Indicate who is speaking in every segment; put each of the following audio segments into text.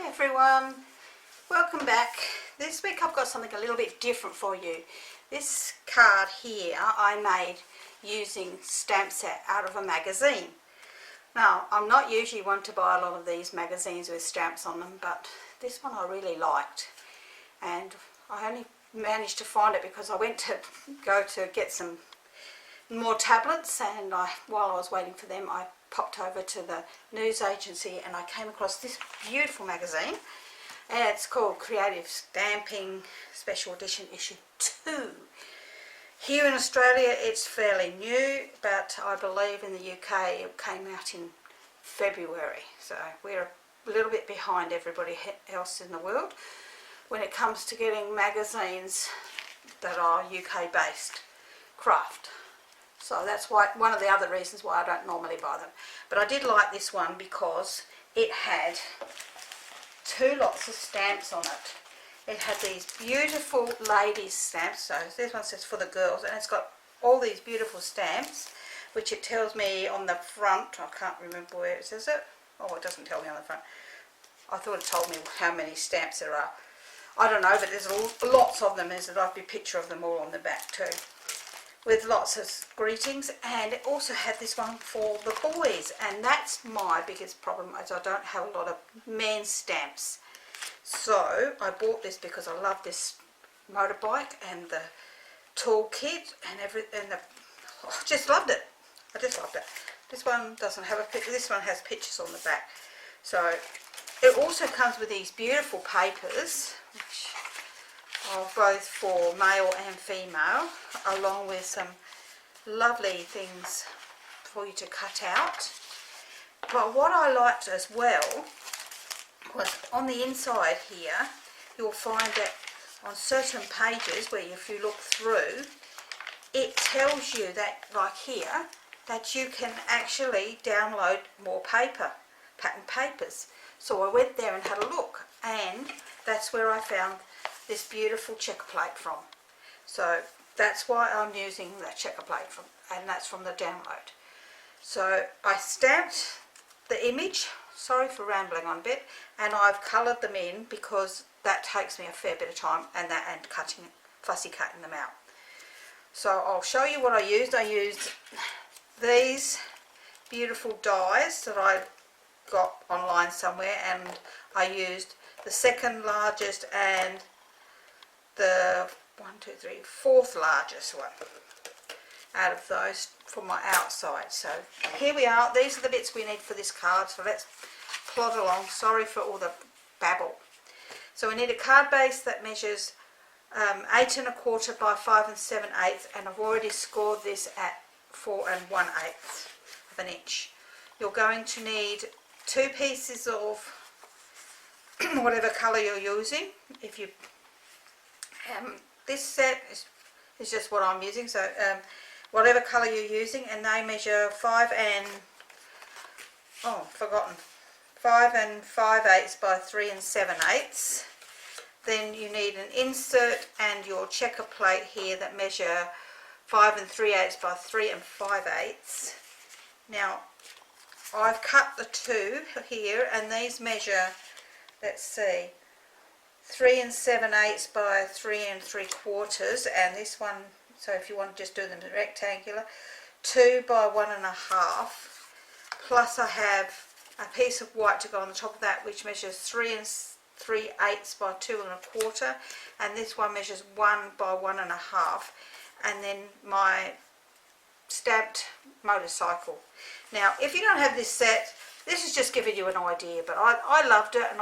Speaker 1: Hi everyone, welcome back. This week I've got something a little bit different for you. This card here I made using stamp set out of a magazine. Now I'm not usually one to buy a lot of these magazines with stamps on them, but this one I really liked, and I only managed to find it because I went to go to get some more tablets, and while I was waiting for them I popped over to the news agency and I came across this beautiful magazine, and it's called Creative Stamping Special Edition Issue 2. Here in Australia it's fairly new, but I believe in the UK it came out in February, so we're a little bit behind everybody else in the world when it comes to getting magazines that are UK based craft. So that's why, one of the other reasons why I don't normally buy them. But I did like this one because it had two lots of stamps on it. It had these beautiful ladies stamps, so this one says for the girls, and it's got all these beautiful stamps, which it tells me on the front. I can't remember where it says it. Oh, it doesn't tell me on the front. I thought it told me how many stamps there are. I don't know, but there's lots of them. There's a lovely picture of them all on the back too, with lots of greetings. And it also had this one for the boys, and that's my biggest problem, is I don't have a lot of men's stamps. So I bought this because I love this motorbike and the toolkit and I just loved it. I just loved it. This one doesn't have a picture. This one has pictures on the back. So it also comes with these beautiful papers, which are both for male and female, along with some lovely things for you to cut out. But what I liked as well was on the inside here, you'll find that on certain pages where if you look through, it tells you that, like here, that you can actually download more paper, pattern papers. So I went there and had a look, and that's where I found this beautiful checker plate from. So that's why I'm using that checker plate from, and that's from the download. So I stamped the image, sorry for rambling on a bit, and I've coloured them in because that takes me a fair bit of time, and fussy cutting them out. So I'll show you what I used. I used these beautiful dies that I got online somewhere, and I used the second largest and the fourth largest one out of those for my outside. So here we are. These are the bits we need for this card, so let's plod along. Sorry for all the babble. So we need a card base that measures 8 1/4 by 5 7/8, and I've already scored this at 4 1/8 of an inch. You're going to need 2 pieces of whatever colour you're using. If you this set is just what I'm using, so whatever colour you're using, and they measure 5 5/8 by 3 7/8. Then you need an insert and your checker plate here that measure 5 3/8 by 3 5/8. Now I've cut the two here, and these measure, let's see, 3 7/8 by 3 3/4, and this one, so if you want to just do them rectangular, 2 by 1 1/2. Plus I have a piece of white to go on the top of that, which measures 3 3/8 by 2 1/4, and this one measures 1 by 1 1/2, and then my stamped motorcycle. Now if you don't have this set, this is just giving you an idea, but I loved it, and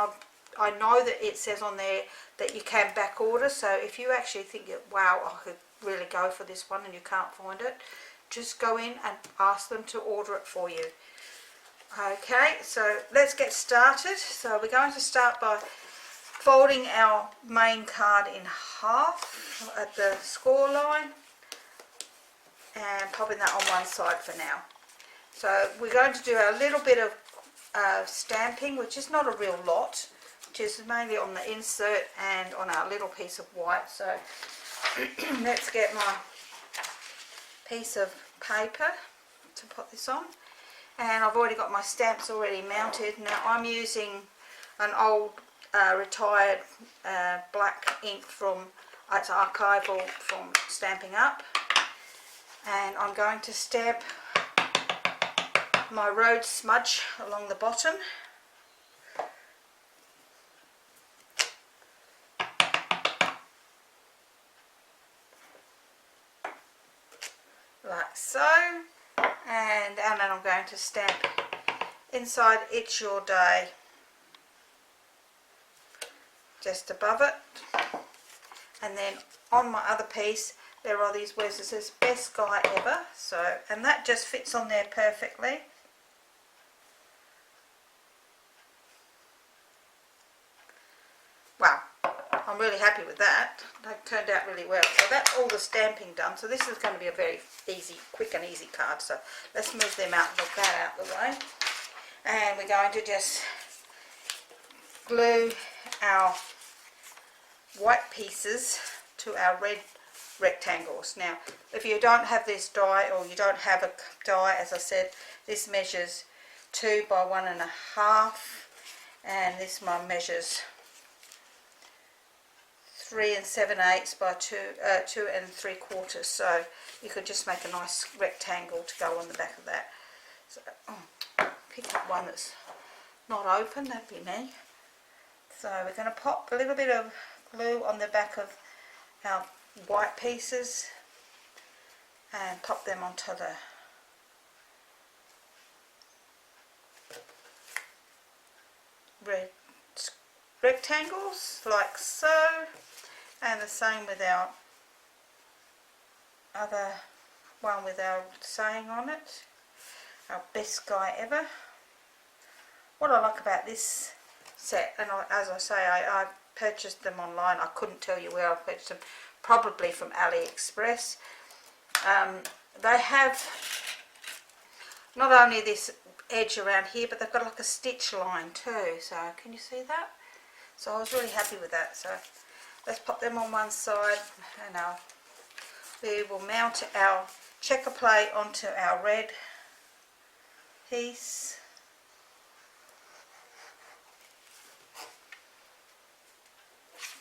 Speaker 1: I know that it says on there that you can back order. So if you actually think, wow, I could really go for this one, and you can't find it, just go in and ask them to order it for you. Okay, so let's get started. So we're going to start by folding our main card in half at the score line and popping that on one side for now. So we're going to do a little bit of stamping, which is not a real lot, which is mainly on the insert and on our little piece of white. So let's get my piece of paper to put this on, and I've already got my stamps already mounted. Now I'm using an old retired black ink from, it's archival from Stampin' Up, and I'm going to stamp my road smudge along the bottom. Like so, and then I'm going to stamp inside It's Your Day just above it, and then on my other piece there are these words that says best guy ever, so, and that just fits on there perfectly. Wow, I'm really happy with that. That turned out really well. So that's all the stamping done. So this is going to be a very easy, quick and easy card. So let's move them out, look that out the way. And we're going to just glue our white pieces to our red rectangles. Now, if you don't have this die, or you don't have a die, as I said, this measures 2 by 1.5, and this one measures 3 7/8 by 2 3/4. So you could just make a nice rectangle to go on the back of that. So pick up one that's not open, that'd be me. So we're going to pop a little bit of glue on the back of our white pieces and pop them onto the red rectangles, like so, and the same with our other one with our saying on it, our best guy ever. What I like about this set, and as I say, I purchased them online. I couldn't tell you where I purchased them, probably from AliExpress. They have not only this edge around here, but they've got like a stitch line too. So can you see that? So I was really happy with that. So let's pop them on one side, and we will mount our checker plate onto our red piece.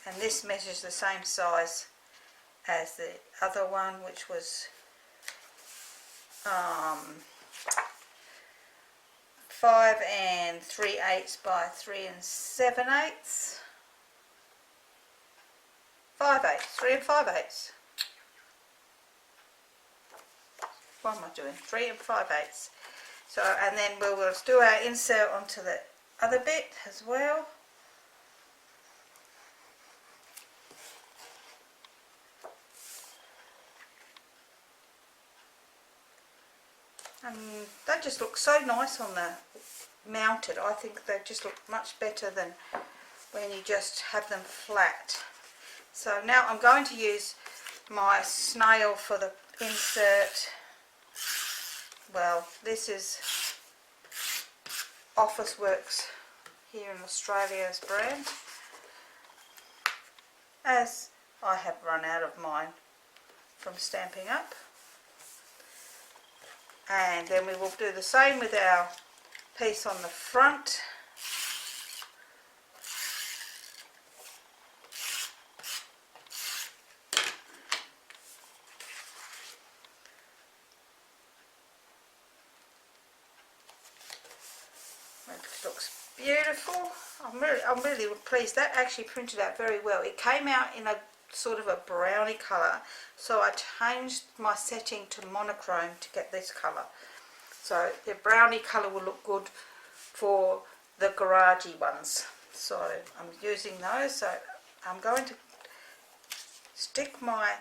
Speaker 1: And this measures the same size as the other one, which was 5 3/8 by 3 7/8. 5/8, 3 5/8. What am I doing? 3 5/8. So, and then we'll do our insert onto the other bit as well. And they just look so nice on the mounted. I think they just look much better than when you just have them flat. So now I'm going to use my snail for the insert. Well, this is Officeworks here in Australia's brand, as I have run out of mine from Stampin' Up. And then we will do the same with our piece on the front. It looks beautiful. I'm really pleased. That actually printed out very well. It came out in a sort of a browny colour, so I changed my setting to monochrome to get this colour. So the browny colour will look good for the garagey ones. So I'm using those. So I'm going to stick my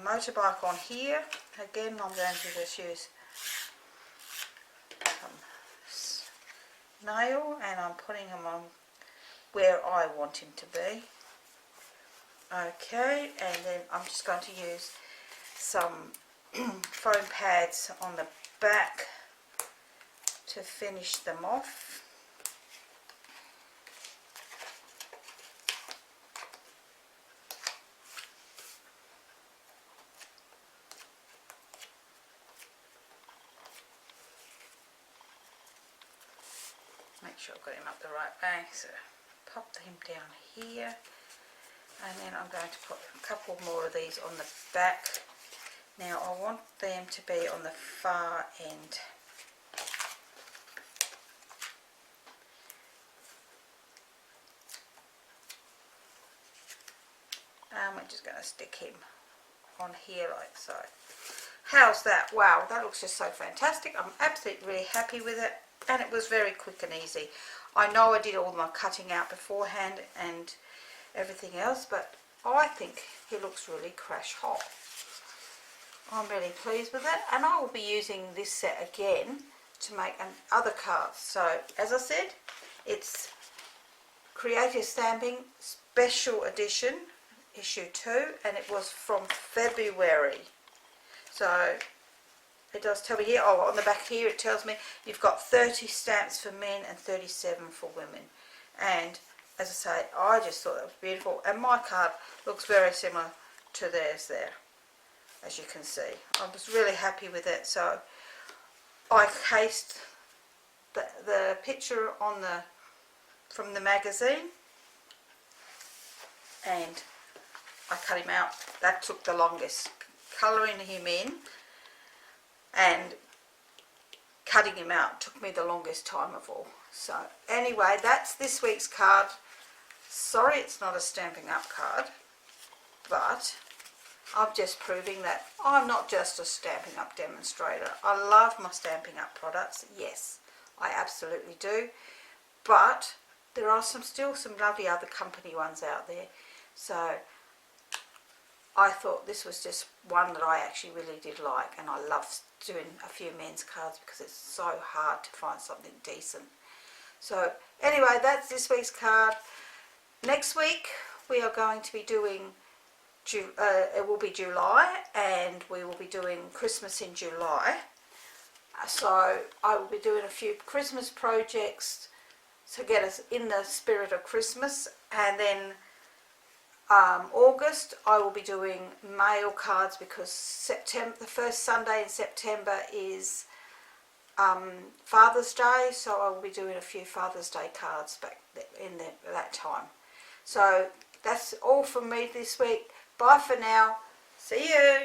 Speaker 1: motorbike on here. Again, I'm going to just use nail, and I'm putting him on where I want him to be. Okay, and then I'm just going to use some foam pads on the back to finish them off. Make sure I've got him up the right way. So pop him down here, and then I'm going to put a couple more of these on the back. Now I want them to be on the far end. And we're just going to stick him on here like so. How's that? Wow, that looks just so fantastic. I'm absolutely really happy with it, and it was very quick and easy. I know I did all my cutting out beforehand and everything else, but I think he looks really crash hot. I'm really pleased with it, and I will be using this set again to make other cards. So as I said, it's Creative Stamping Special Edition issue 2, and it was from February. So it does tell me here, oh, on the back here it tells me you've got 30 stamps for men and 37 for women. And as I say, I just thought that was beautiful, and my card looks very similar to theirs there, as you can see. I was really happy with it. So I cased the picture on from the magazine, and I cut him out. That took the longest. Colouring him in and cutting him out took me the longest time of all. So anyway, that's this week's card. Sorry it's not a Stampin' Up card, but I'm just proving that I'm not just a Stampin' Up demonstrator. I love my Stampin' Up products, yes, I absolutely do, but there are still some lovely other company ones out there. So I thought this was just one that I actually really did like, and I love doing a few men's cards because it's so hard to find something decent. So anyway, that's this week's card. Next week we are going to be doing, it will be July, and we will be doing Christmas in July. So I will be doing a few Christmas projects to get us in the spirit of Christmas, and then August I will be doing mail cards because September, the first Sunday in September is Father's Day, so I will be doing a few Father's Day cards back in that time. So that's all from me this week. Bye for now. See you.